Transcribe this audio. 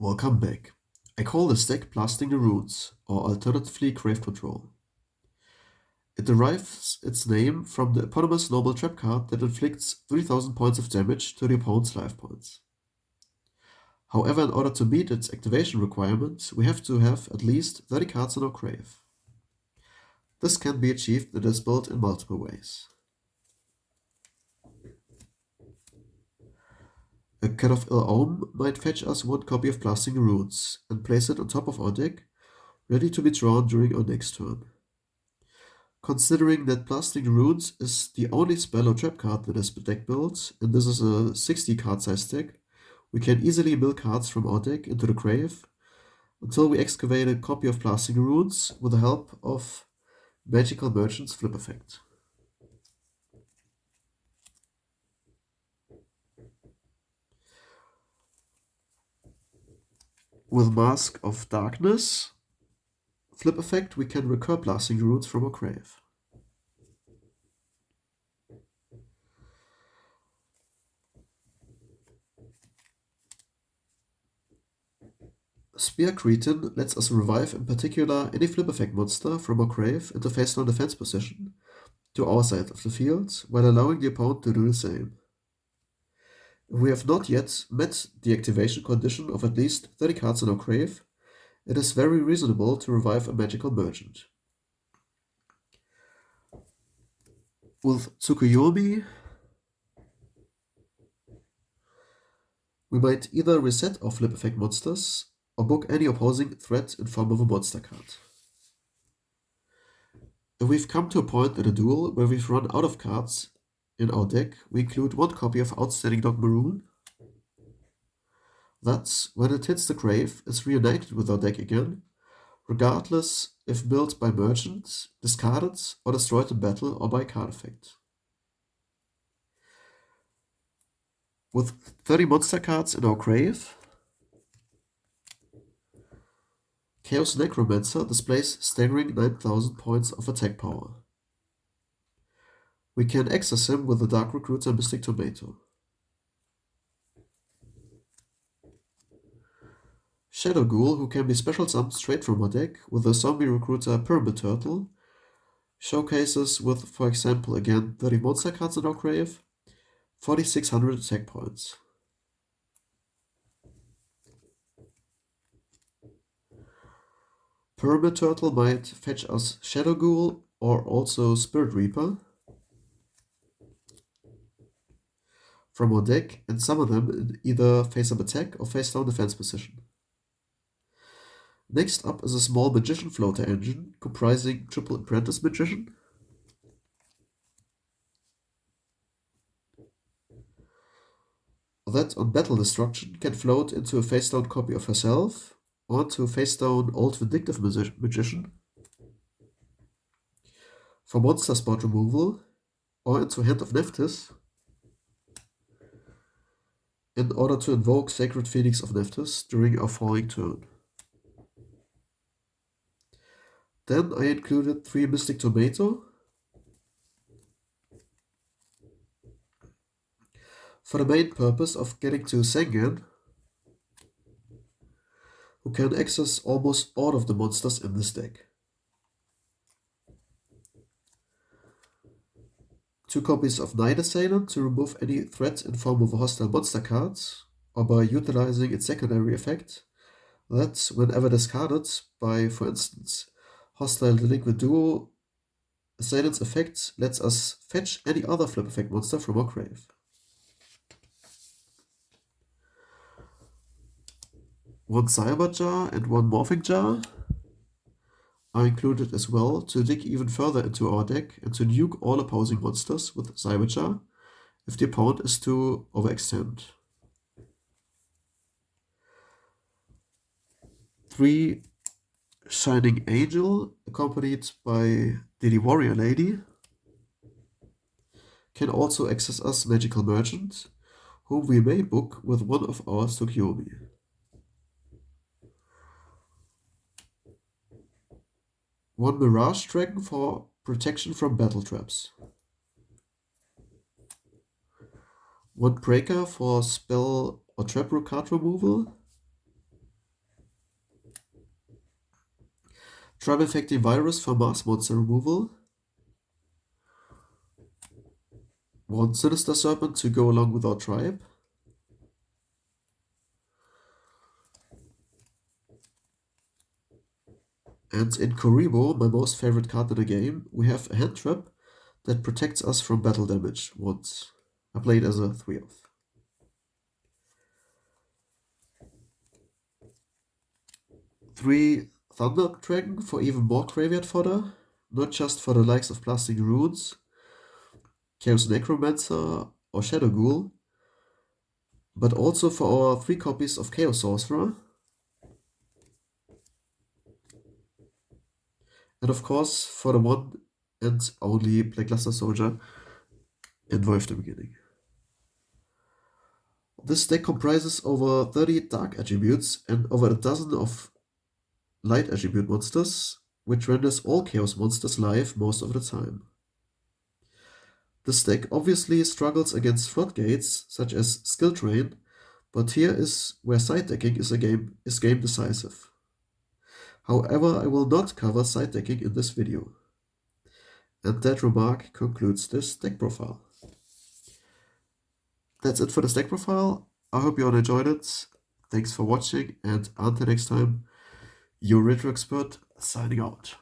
Welcome back. I call this deck Blasting the Runes, or alternatively Grave Control. It derives its name from the eponymous normal trap card that inflicts 3000 points of damage to the opponent's life points. However, in order to meet its activation requirement, we have to have at least 30 cards in our grave. This can be achieved and is built in multiple ways. A Cat of Ill Omen might fetch us one copy of Blasting the Runes and place it on top of our deck, ready to be drawn during our next turn. Considering that Blasting the Runes is the only spell or trap card that is deck built, and this is a 60 card size deck, we can easily mill cards from our deck into the grave until we excavate a copy of Blasting the Runes with the help of Magical Merchant's Flip effect. With Mask of Darkness Flip effect, we can recur Blasting the Runes from our grave. Spear Cretin lets us revive in particular any flip effect monster from our grave into face down defense position to our side of the field, while allowing the opponent to do the same. If we have not yet met the activation condition of at least 30 cards in our grave, it is very reasonable to revive a Magical Merchant. With Tsukuyomi, we might either reset our flip effect monsters or book any opposing threat in form of a monster card. If we've come to a point in a duel where we've run out of cards in our deck, we include one copy of Outstanding Dog Marron. That, when it hits the grave, is reunited with our deck again, regardless if built by merchant, discarded, or destroyed in battle or by card effect. With 30 monster cards in our grave, Chaos Necromancer displays staggering 9000 points of attack power. We can access him with the Dark Recruiter Mystic Tomato. Shadow Ghoul, who can be special summoned straight from our deck with the Zombie Recruiter Pyramid Turtle, showcases with, for example, again 30 monster cards in our grave, 4600 attack points. Pyramid Turtle might fetch us Shadow Ghoul or also Spirit Reaper from our deck and summon them in either face-up attack or face-down defense position. Next up is a small Magician floater engine comprising triple Apprentice Magician, that on battle destruction can float into a face-down copy of herself, or into a face-down old Vindictive Magician for monster spot removal, or into Hand of Nephthys in order to invoke Sacred Phoenix of Nephthys during our falling turn. Then I included 3 Mystic Tomato for the main purpose of getting to Sangan, who can access almost all of the monsters in this deck. 2 copies of Night Assailant to remove any threat in form of a hostile monster card, or by utilizing its secondary effect, that whenever discarded by, for instance, hostile delinquent duo, Assailant's effect lets us fetch any other flip effect monster from our grave. One Cyber Jar and one Morphing Jar are included as well to dig even further into our deck and to nuke all opposing monsters with Cyber Jar if the opponent is to overextend. 3 Shining Angel, accompanied by the Warrior Lady, can also access us Magical Merchant, whom we may book with one of our Tsukuyomi. One Mirage Dragon for protection from battle traps. One Breaker for spell or trap card removal. Tribe-Infecting Virus for mass monster removal. One Sinister Serpent to go along with our tribe. And in Kuriboh, my most favorite card in the game, we have a hand trap that protects us from battle damage once. I play it as a 3-of. Three Thunder Dragon for even more graveyard fodder, not just for the likes of Blasting Runes, Chaos Necromancer, or Shadow Ghoul, but also for our 3 copies of Chaos Sorcerer, and of course for the one and only Blackluster Soldier involved in the beginning. This deck comprises over 30 dark attributes and over a dozen of light attribute monsters, which renders all chaos monsters live most of the time. This deck obviously struggles against floodgates such as Skill Drain, but here is where side decking is game decisive. However, I will not cover side decking in this video. And that remark concludes this deck profile. That's it for this deck profile. I hope you all enjoyed it. Thanks for watching, and until next time, your Retro Expert signing out.